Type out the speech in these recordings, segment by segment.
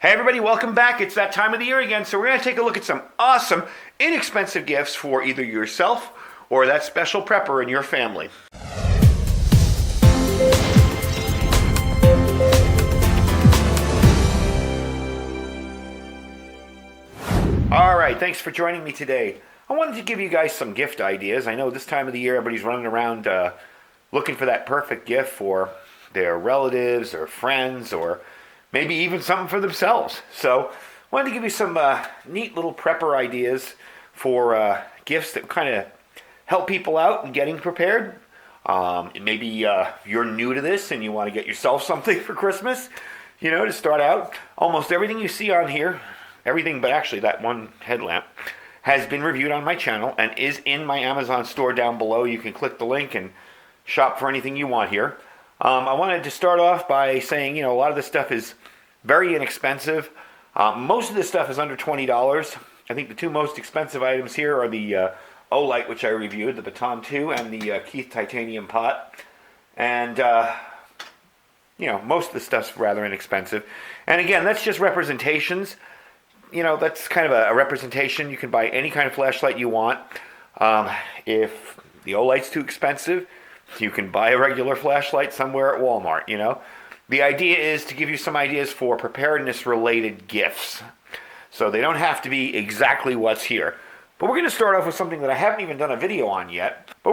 Hey everybody, welcome back. It's that time of the year again, so we're going to take a look at some awesome, inexpensive gifts for either yourself or that special prepper in your family. Alright, thanks for joining me today. I wanted to give you guys some gift ideas. I know this time of the year everybody's running around looking for that perfect gift for their relatives or friends or maybe even something for themselves. So I wanted to give you some neat little prepper ideas for gifts that kind of help people out in getting prepared. Maybe you're new to this and you want to get yourself something for Christmas, to start out. Almost everything you see on here, everything but actually that one headlamp, has been reviewed on my channel and is in my Amazon store down below. You can click the link and shop for anything you want here. I wanted to start off by saying, a lot of this stuff is very inexpensive. Most of this stuff is under $20. I think the two most expensive items here are the O-Light, which I reviewed, the Baton 2, and the Keith titanium pot. And, most of the stuff's rather inexpensive. And again, that's just representations. That's kind of a representation. You can buy any kind of flashlight you want. If the O-Light's too expensive, you can buy a regular flashlight somewhere at Walmart, The idea is to give you some ideas for preparedness-related gifts. So they don't have to be exactly what's here. But we're going to start off with something that I haven't even done a video on yet. But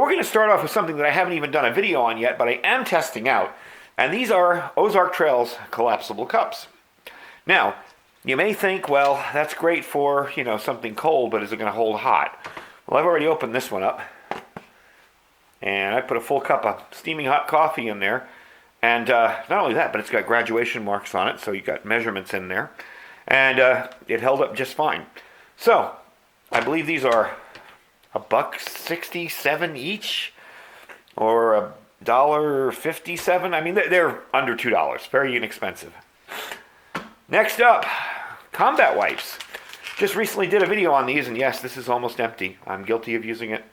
I am testing out. And these are Ozark Trail's Collapsible Cups. Now, you may think, well, that's great for, something cold, but is it going to hold hot? Well, I've already opened this one up. And I put a full cup of steaming hot coffee in there. And not only that, but it's got graduation marks on it, so you got measurements in there. And it held up just fine. So, I believe these are $1.67 each, or $1.57. I mean, they're under $2. Very inexpensive. Next up, combat wipes. Just recently did a video on these, and yes, this is almost empty. I'm guilty of using it.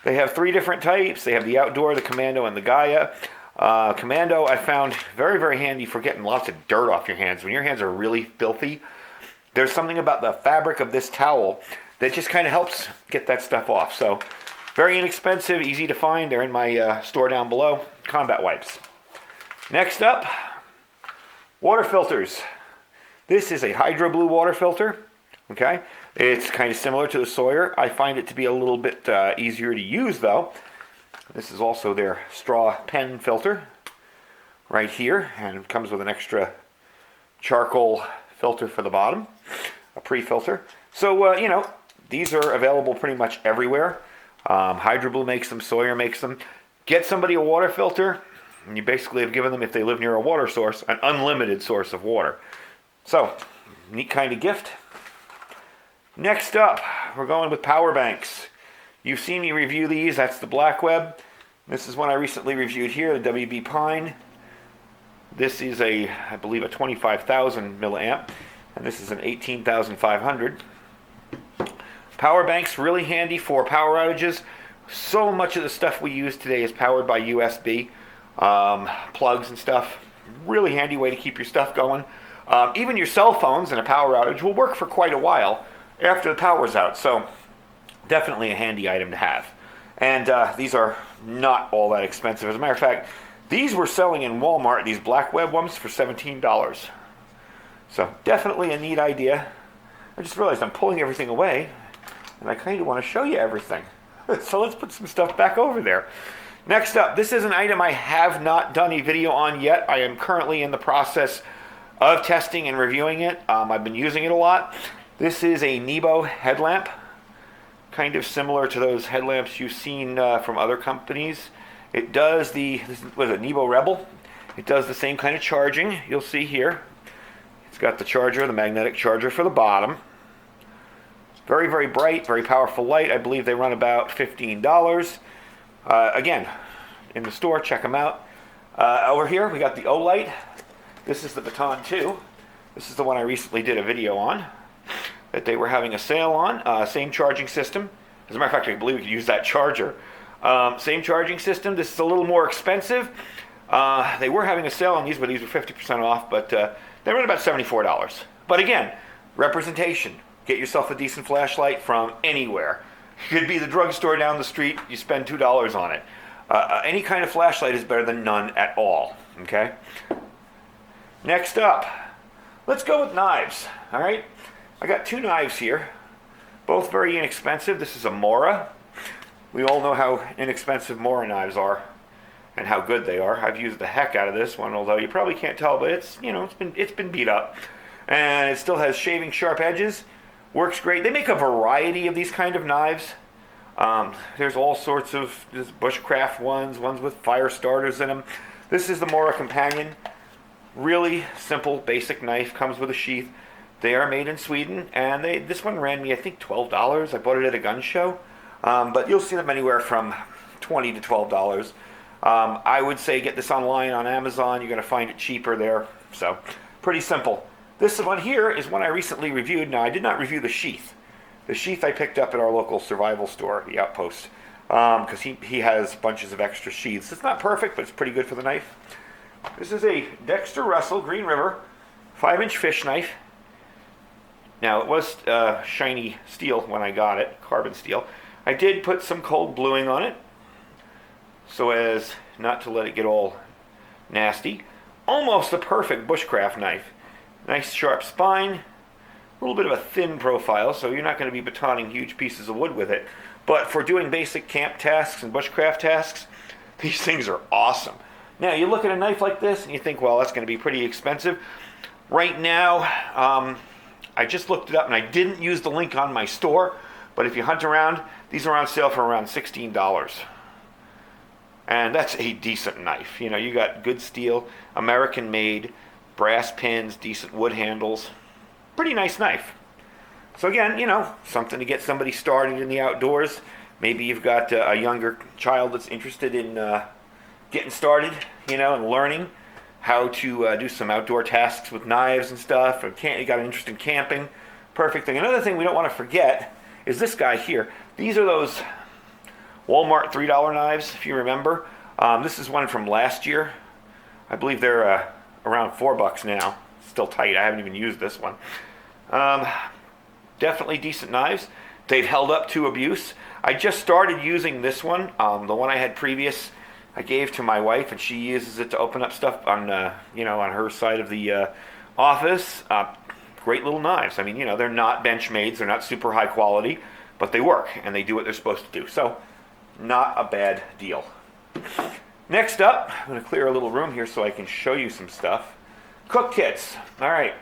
They have 3 different types. They have the outdoor, the commando, and the Gaia. Commando I found very, very handy for getting lots of dirt off your hands. When your hands are really filthy, there's something about the fabric of this towel that just kind of helps get that stuff off. So, very inexpensive, easy to find. They're in my store down below. Combat wipes. Next up, water filters. This is a Hydro Blue water filter. Okay, it's kind of similar to the Sawyer. I find it to be a little bit easier to use though. This is also their straw pen filter right here, and it comes with an extra charcoal filter for the bottom, a pre-filter. So, these are available pretty much everywhere. Hydro Blue makes them, Sawyer makes them. Get somebody a water filter, and you basically have given them, if they live near a water source, an unlimited source of water. So, neat kind of gift. Next up, we're going with power banks. You've seen me review these. That's the Blackweb. This is one I recently reviewed here, the WB Pine. This is I believe a 25,000 milliamp, and this is an 18,500. Power banks, really handy for power outages. So much of the stuff we use today is powered by USB plugs and stuff. Really handy way to keep your stuff going. Even your cell phones in a power outage will work for quite a while after the power's out. So definitely a handy item to have. And these are not all that expensive. As a matter of fact, these were selling in Walmart, these Blackweb ones, for $17. So definitely a neat idea. I just realized I'm pulling everything away, and I kind of want to show you everything. So let's put some stuff back over there. Next up, this is an item I have not done a video on yet. I am currently in the process of testing and reviewing it. I've been using it a lot. This is a Nebo headlamp, kind of similar to those headlamps you've seen from other companies. It does Nebo Rebel. It does the same kind of charging you'll see here. It's got the charger, the magnetic charger for the bottom. Very, very bright, very powerful light. I believe they run about $15. Again, in the store, check them out. Over here, we got the O-Light. This is the Baton 2. This is the one I recently did a video on that they were having a sale on. Same charging system. As a matter of fact, I believe we could use that charger. Same charging system. This is a little more expensive. They were having a sale on these, but these were 50% off. But They run about $74. But again, representation. Get yourself a decent flashlight from anywhere. It could be the drugstore down the street. You spend $2 on it. Any kind of flashlight is better than none at all. Okay? Next up, let's go with knives. All right? I got 2 knives here. Both very inexpensive. This is a Mora. We all know how inexpensive Mora knives are and how good they are. I've used the heck out of this one, although you probably can't tell, but it's been beat up. And it still has shaving sharp edges. Works great. They make a variety of these kind of knives. There's all sorts of bushcraft ones with fire starters in them. This is the Mora Companion. Really simple, basic knife. Comes with a sheath. They are made in Sweden, and this one ran me, I think, $12. I bought it at a gun show. But you'll see them anywhere from $20 to $12. I would say get this online on Amazon. You're going to find it cheaper there. So, pretty simple. This one here is one I recently reviewed. Now, I did not review the sheath. The sheath I picked up at our local survival store, the Outpost, because he has bunches of extra sheaths. It's not perfect, but it's pretty good for the knife. This is a Dexter Russell Green River 5-inch fish knife. Now, it was shiny steel when I got it, carbon steel. I did put some cold bluing on it, so as not to let it get all nasty. Almost a perfect bushcraft knife. Nice sharp spine, a little bit of a thin profile, so you're not going to be batoning huge pieces of wood with it. But for doing basic camp tasks and bushcraft tasks, these things are awesome. Now, you look at a knife like this and you think, well, that's going to be pretty expensive. Right now, I just looked it up and I didn't use the link on my store, but if you hunt around, these are on sale for around $16. And that's a decent knife. You know, you got good steel, American made, brass pins, decent wood handles. Pretty nice knife. So again, you know, something to get somebody started in the outdoors. Maybe you've got a younger child that's interested in getting started, you know, and learning how to do some outdoor tasks with knives and stuff. Or you got an interest in camping. Perfect thing. Another thing we don't want to forget is this guy here. These are those Walmart $3 knives, if you remember. This is one from last year. I believe they're around $4 now. Still tight. I haven't even used this one. Definitely decent knives. They've held up to abuse. I just started using this one. The one I had previous, I gave to my wife, and she uses it to open up stuff on, on her side of the office. Great little knives. I mean, you know, they're not Benchmades. They're not super high quality, but they work, and they do what they're supposed to do. So, not a bad deal. Next up, I'm going to clear a little room here so I can show you some stuff. Cook kits. All right.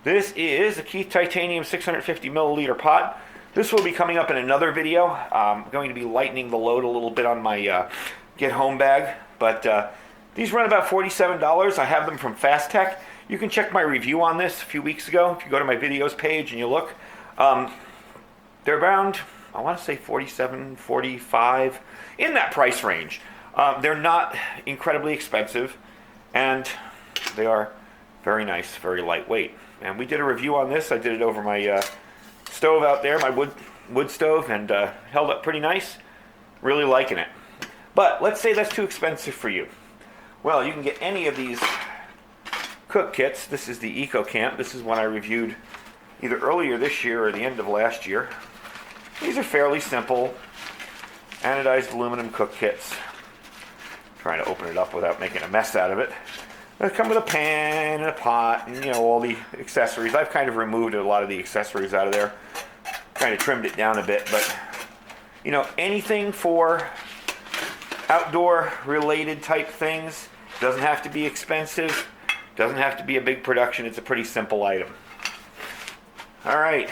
This is a Keith Titanium 650 milliliter pot. This will be coming up in another video. I'm going to be lightening the load a little bit on my get home bag. But these run about $47. I have them from Fast Tech. You can check my review on this a few weeks ago. If you go to my videos page and you look, they're around, I want to say 47, 45, in that price range. They're not incredibly expensive, and they are very nice, very lightweight. And we did a review on this. I did it over my stove out there, my wood stove, and held up pretty nice. Really liking it. But let's say that's too expensive for you. Well, you can get any of these cook kits. This is the Eco Camp. This is one I reviewed either earlier this year or the end of last year. These are fairly simple anodized aluminum cook kits. Trying to open it up without making a mess out of it. They come with a pan and a pot and, you know, all the accessories. I've kind of removed a lot of the accessories out of there. Kind of trimmed it down a bit, but, you know, anything for outdoor related type things. Doesn't have to be expensive. Doesn't have to be a big production. It's a pretty simple item. All right.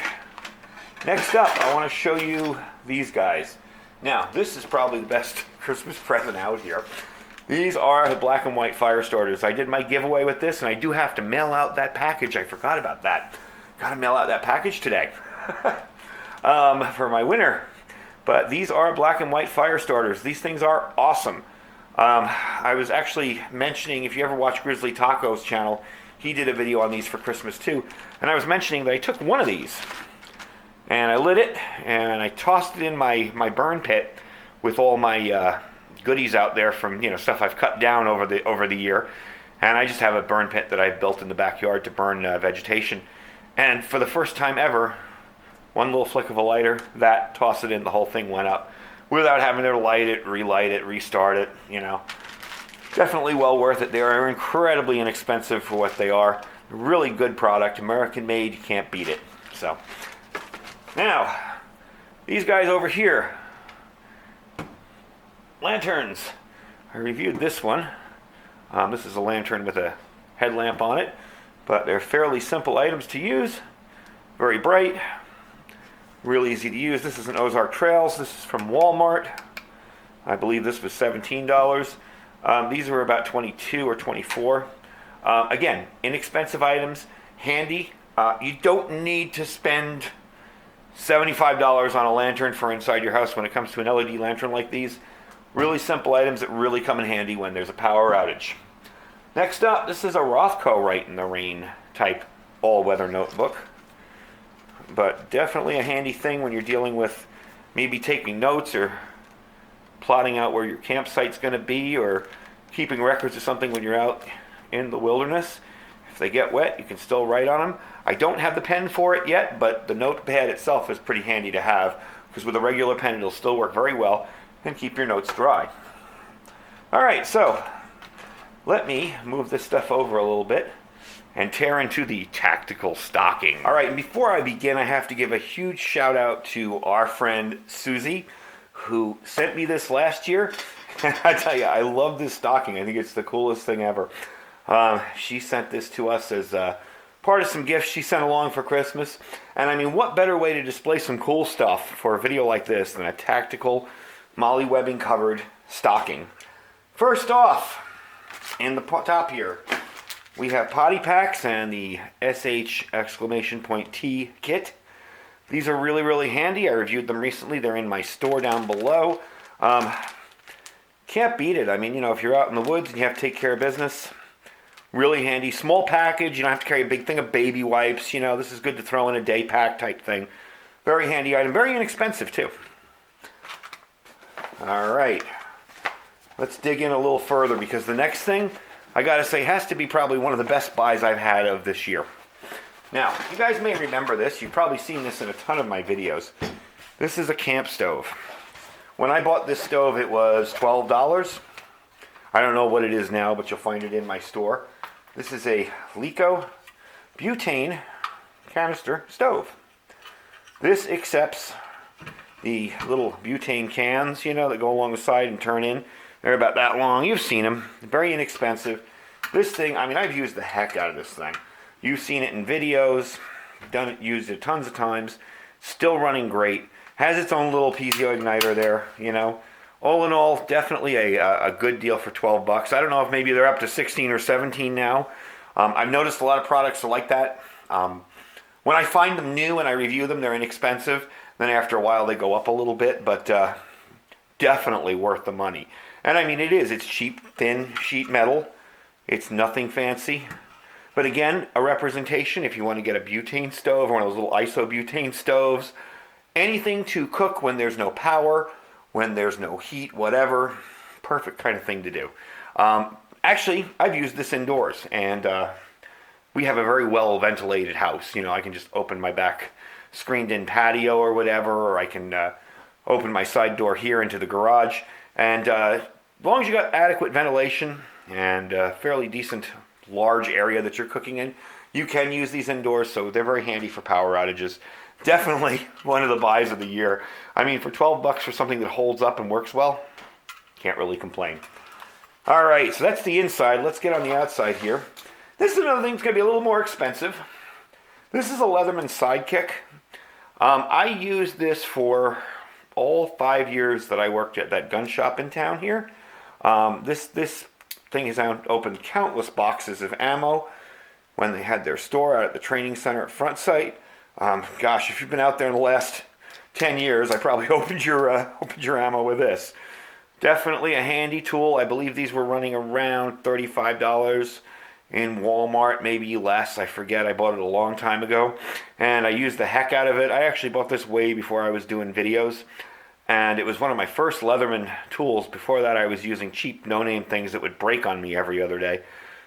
Next up, I want to show you these guys. Now, this is probably the best Christmas present out here. These are the black and white fire starters. I did my giveaway with this, and I do have to mail out that package. I forgot about that. Got to mail out that package today for my winner. But these are black and white fire starters. These things are awesome. I was actually mentioning, if you ever watch Grizzly Taco's channel, he did a video on these for Christmas too. And I was mentioning that I took one of these, and I lit it, and I tossed it in my burn pit with all my goodies out there from, you know, stuff I've cut down over the year. And I just have a burn pit that I've built in the backyard to burn vegetation. And for the first time ever, one little flick of a lighter, toss it in, the whole thing went up without having to light it, relight it, restart it, you know. Definitely well worth it. They are incredibly inexpensive for what they are. Really good product, American made, you can't beat it. So, now, these guys over here, lanterns. I reviewed this one. This is a lantern with a headlamp on it, but they're fairly simple items to use. Very bright, really easy to use. This is an Ozark Trails. This is from Walmart. I believe this was $17. These were about 22 or 24. Again, inexpensive items, handy. You don't need to spend $75 on a lantern for inside your house when it comes to an LED lantern like these. Really simple items that really come in handy when there's a power outage. Next up, this is a Rothko Write in the Rain type all-weather notebook. But definitely a handy thing when you're dealing with maybe taking notes or plotting out where your campsite's going to be, or keeping records of something when you're out in the wilderness. If they get wet, you can still write on them. I don't have the pen for it yet, but the notepad itself is pretty handy to have, because with a regular pen it'll still work very well and keep your notes dry. Alright, so let me move this stuff over a little bit and tear into the tactical stocking. Alright, and before I begin, I have to give a huge shout out to our friend Susie, who sent me this last year. And I tell you, I love this stocking. I think it's the coolest thing ever. She sent this to us as part of some gifts she sent along for Christmas. And I mean, what better way to display some cool stuff for a video like this than a tactical molly webbing covered stocking. First off, in the top here, we have potty packs and the SH!T kit. These are really, really handy. I reviewed them recently. They're in my store down below. Can't beat it. I mean, you know, if you're out in the woods and you have to take care of business, really handy. Small package. You don't have to carry a big thing of baby wipes. You know, this is good to throw in a day pack type thing. Very handy item. Very inexpensive, too. All right. Let's dig in a little further, because the next thing, I got to say, has to be probably one of the best buys I've had of this year. Now, you guys may remember this. You've probably seen this in a ton of my videos. This is a camp stove. When I bought this stove, it was $12. I don't know what it is now, but you'll find it in my store. This is a Lico butane canister stove. This accepts the little butane cans, you know, that go along the side and turn in. They're about that long. You've seen them. Very inexpensive. This thing, I mean, I've used the heck out of this thing. You've seen it in videos, used it tons of times. Still running great. Has its own little piezo igniter there, you know. All in all, definitely a good deal for 12 bucks. I don't know if maybe they're up to 16 or 17 now. I've noticed a lot of products are like that. When I find them new and I review them, they're inexpensive. Then after a while, they go up a little bit, but definitely worth the money. And I mean, it is. It's cheap, thin sheet metal. It's nothing fancy. But again, a representation, if you want to get a butane stove, or one of those little isobutane stoves, anything to cook when there's no power, when there's no heat, whatever, perfect kind of thing to do. Actually, I've used this indoors, and we have a very well ventilated house. You know, I can just open my back screened-in patio or whatever, or I can open my side door here into the garage. And as long as you got adequate ventilation and a fairly decent large area that you're cooking in, you can use these indoors, so they're very handy for power outages. Definitely one of the buys of the year. I mean, for 12 bucks for something that holds up and works well, can't really complain. All right, so that's the inside. Let's get on the outside here. This is another thing that's going to be a little more expensive. This is a Leatherman Sidekick. I used this for all 5 years that I worked at that gun shop in town here. This thing has opened countless boxes of ammo when they had their store out at the training center at Front Site. Gosh, if you've been out there in the last 10 years, I probably opened your ammo with this. Definitely a handy tool. I believe these were running around $35 in Walmart, maybe less. I forget. I bought it a long time ago, and I used the heck out of it. I actually bought this way before I was doing videos, and it was one of my first Leatherman tools. Before that, I was using cheap, no-name things that would break on me every other day.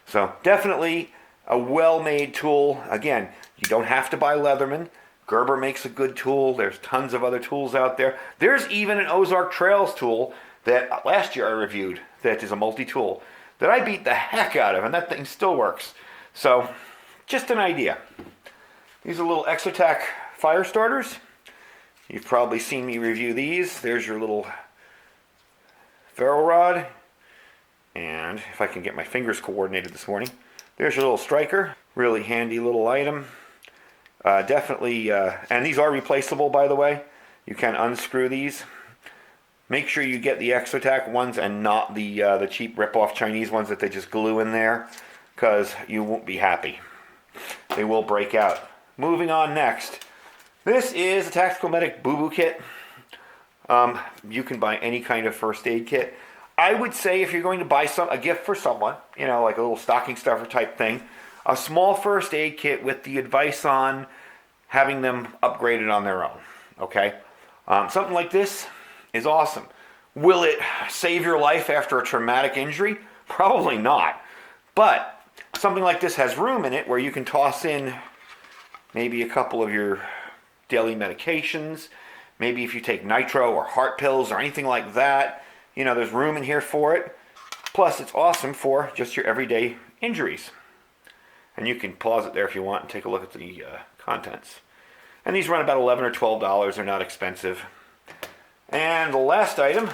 So definitely a well-made tool. Again, you don't have to buy Leatherman. Gerber makes a good tool. There's tons of other tools out there. There's even an Ozark Trails tool that last year I reviewed that is a multi-tool that I beat the heck out of, and that thing still works. So, just an idea. These are little Exotac fire starters. You've probably seen me review these. There's your little ferro rod. And if I can get my fingers coordinated this morning, there's your little striker. Really handy little item. Definitely, and these are replaceable, by the way. You can unscrew these. Make sure you get the Exotac ones and not the cheap rip-off Chinese ones that they just glue in there, because you won't be happy. They will break out. Moving on next. This is a Tactical Medic Boo Boo Kit. You can buy any kind of first aid kit. I would say if you're going to buy a gift for someone, you know, like a little stocking stuffer type thing, a small first aid kit with the advice on having them upgraded on their own. Okay? Something like this is awesome. Will it save your life after a traumatic injury? Probably not. But something like this has room in it where you can toss in maybe a couple of your daily medications. Maybe if you take nitro or heart pills or anything like that, you know, there's room in here for it. Plus, it's awesome for just your everyday injuries. And you can pause it there if you want and take a look at the contents. And these run about $11 or $12. They're not expensive. And the last item,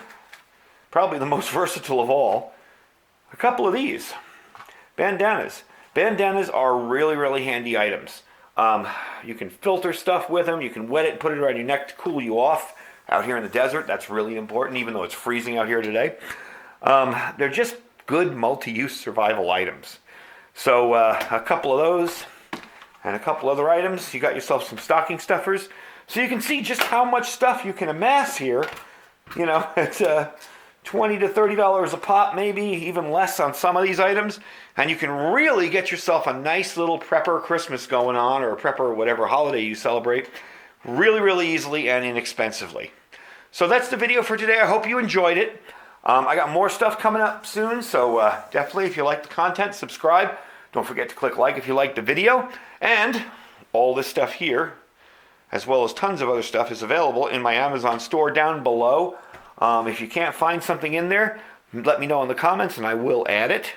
probably the most versatile of all, a couple of these. Bandanas. Bandanas are really, really handy items. You can filter stuff with them. You can wet it and put it around your neck to cool you off out here in the desert. That's really important, even though it's freezing out here today. They're just good multi-use survival items. So a couple of those and a couple other items. You got yourself some stocking stuffers. So you can see just how much stuff you can amass here. You know, it's $20 to $30 a pop, maybe even less on some of these items. And you can really get yourself a nice little prepper Christmas going on, or a prepper whatever holiday you celebrate, really, really easily and inexpensively. So that's the video for today. I hope you enjoyed it. I got more stuff coming up soon, so definitely if you like the content, subscribe. Don't forget to click like if you liked the video. And all this stuff here, as well as tons of other stuff, is available in my Amazon store down below. If you can't find something in there, let me know in the comments and I will add it.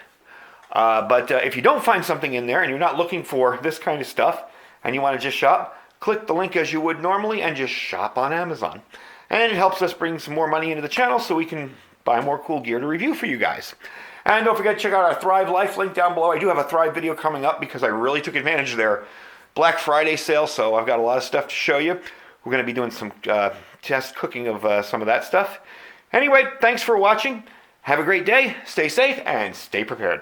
But if you don't find something in there and you're not looking for this kind of stuff and you want to just shop, click the link as you would normally and just shop on Amazon. And it helps us bring some more money into the channel so we can buy more cool gear to review for you guys. And don't forget to check out our Thrive Life link down below. I do have a Thrive video coming up because I really took advantage of their Black Friday sale, so I've got a lot of stuff to show you. We're going to be doing some test cooking of some of that stuff. Anyway, thanks for watching. Have a great day, stay safe, and stay prepared.